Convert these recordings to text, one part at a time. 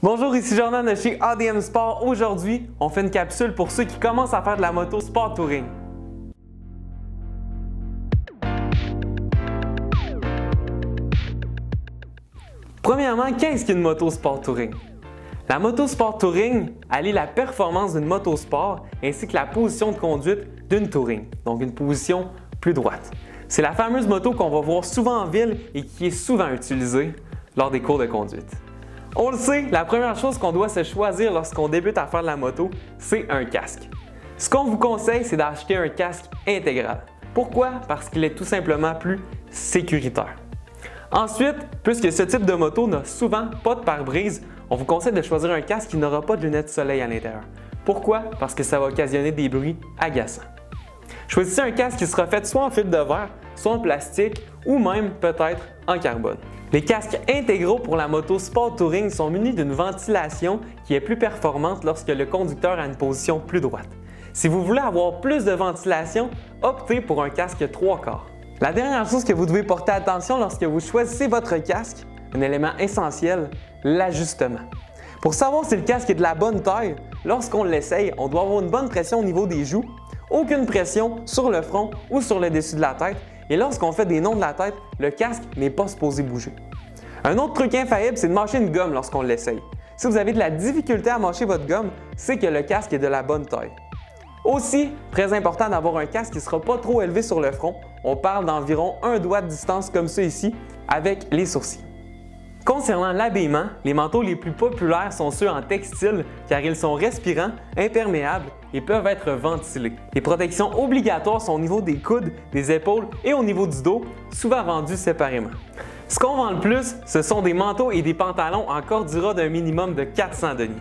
Bonjour, ici Jordan de chez ADM Sport. Aujourd'hui, on fait une capsule pour ceux qui commencent à faire de la moto sport touring. Premièrement, qu'est-ce qu'une moto sport touring? La moto sport touring allie la performance d'une moto sport ainsi que la position de conduite d'une touring, donc une position plus droite. C'est la fameuse moto qu'on va voir souvent en ville et qui est souvent utilisée lors des cours de conduite. On le sait, la première chose qu'on doit se choisir lorsqu'on débute à faire de la moto, c'est un casque. Ce qu'on vous conseille, c'est d'acheter un casque intégral. Pourquoi? Parce qu'il est tout simplement plus sécuritaire. Ensuite, puisque ce type de moto n'a souvent pas de pare-brise, on vous conseille de choisir un casque qui n'aura pas de lunettes de soleil à l'intérieur. Pourquoi? Parce que ça va occasionner des bruits agaçants. Choisissez un casque qui sera fait soit en fibre de verre, soit en plastique ou même peut-être en carbone. Les casques intégraux pour la moto sport touring sont munis d'une ventilation qui est plus performante lorsque le conducteur a une position plus droite. Si vous voulez avoir plus de ventilation, optez pour un casque 3/4. La dernière chose que vous devez porter attention lorsque vous choisissez votre casque, un élément essentiel, l'ajustement. Pour savoir si le casque est de la bonne taille, lorsqu'on l'essaye, on doit avoir une bonne pression au niveau des joues, aucune pression sur le front ou sur le dessus de la tête, et lorsqu'on fait des nons de la tête, le casque n'est pas supposé bouger. Un autre truc infaillible, c'est de mâcher une gomme lorsqu'on l'essaye. Si vous avez de la difficulté à mâcher votre gomme, c'est que le casque est de la bonne taille. Aussi, très important d'avoir un casque qui ne sera pas trop élevé sur le front. On parle d'environ un doigt de distance comme ça ici, avec les sourcils. Concernant l'habillement, les manteaux les plus populaires sont ceux en textile car ils sont respirants, imperméables et peuvent être ventilés. Les protections obligatoires sont au niveau des coudes, des épaules et au niveau du dos, souvent vendus séparément. Ce qu'on vend le plus, ce sont des manteaux et des pantalons en cordura d'un minimum de 400 deniers.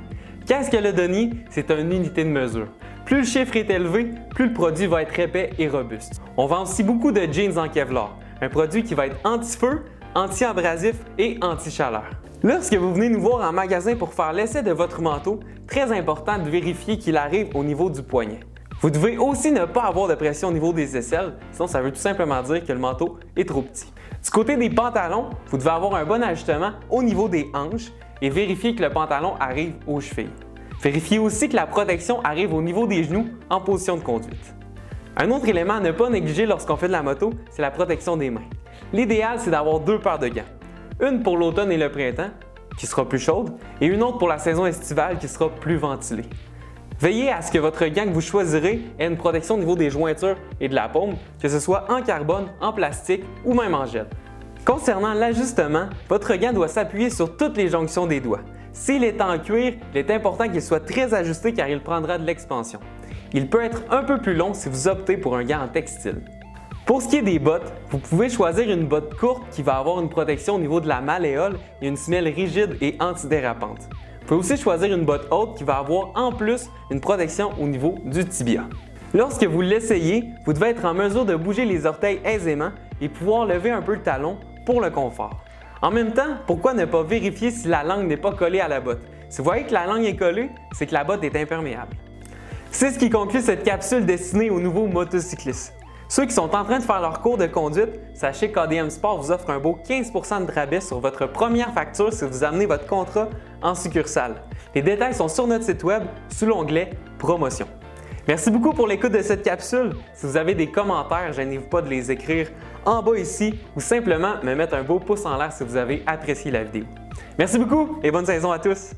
Qu'est-ce que le denier? C'est une unité de mesure. Plus le chiffre est élevé, plus le produit va être épais et robuste. On vend aussi beaucoup de jeans en Kevlar, un produit qui va être anti-feu, anti-abrasif et anti-chaleur. Lorsque vous venez nous voir en magasin pour faire l'essai de votre manteau, très important de vérifier qu'il arrive au niveau du poignet. Vous devez aussi ne pas avoir de pression au niveau des aisselles, sinon ça veut tout simplement dire que le manteau est trop petit. Du côté des pantalons, vous devez avoir un bon ajustement au niveau des hanches et vérifier que le pantalon arrive aux chevilles. Vérifiez aussi que la protection arrive au niveau des genoux en position de conduite. Un autre élément à ne pas négliger lorsqu'on fait de la moto, c'est la protection des mains. L'idéal, c'est d'avoir deux paires de gants. Une pour l'automne et le printemps, qui sera plus chaude, et une autre pour la saison estivale, qui sera plus ventilée. Veillez à ce que votre gant que vous choisirez ait une protection au niveau des jointures et de la paume, que ce soit en carbone, en plastique ou même en gel. Concernant l'ajustement, votre gant doit s'appuyer sur toutes les jonctions des doigts. S'il est en cuir, il est important qu'il soit très ajusté car il prendra de l'expansion. Il peut être un peu plus long si vous optez pour un gant en textile. Pour ce qui est des bottes, vous pouvez choisir une botte courte qui va avoir une protection au niveau de la malléole et une semelle rigide et antidérapante. Vous pouvez aussi choisir une botte haute qui va avoir en plus une protection au niveau du tibia. Lorsque vous l'essayez, vous devez être en mesure de bouger les orteils aisément et pouvoir lever un peu le talon pour le confort. En même temps, pourquoi ne pas vérifier si la langue n'est pas collée à la botte? Si vous voyez que la langue est collée, c'est que la botte est imperméable. C'est ce qui conclut cette capsule destinée aux nouveaux motocyclistes. Ceux qui sont en train de faire leur cours de conduite, sachez qu'ADM Sport vous offre un beau 15 % de rabais sur votre première facture si vous amenez votre contrat en succursale. Les détails sont sur notre site web sous l'onglet Promotion. Merci beaucoup pour l'écoute de cette capsule. Si vous avez des commentaires, gênez-vous pas de les écrire en bas ici ou simplement me mettre un beau pouce en l'air si vous avez apprécié la vidéo. Merci beaucoup et bonne saison à tous!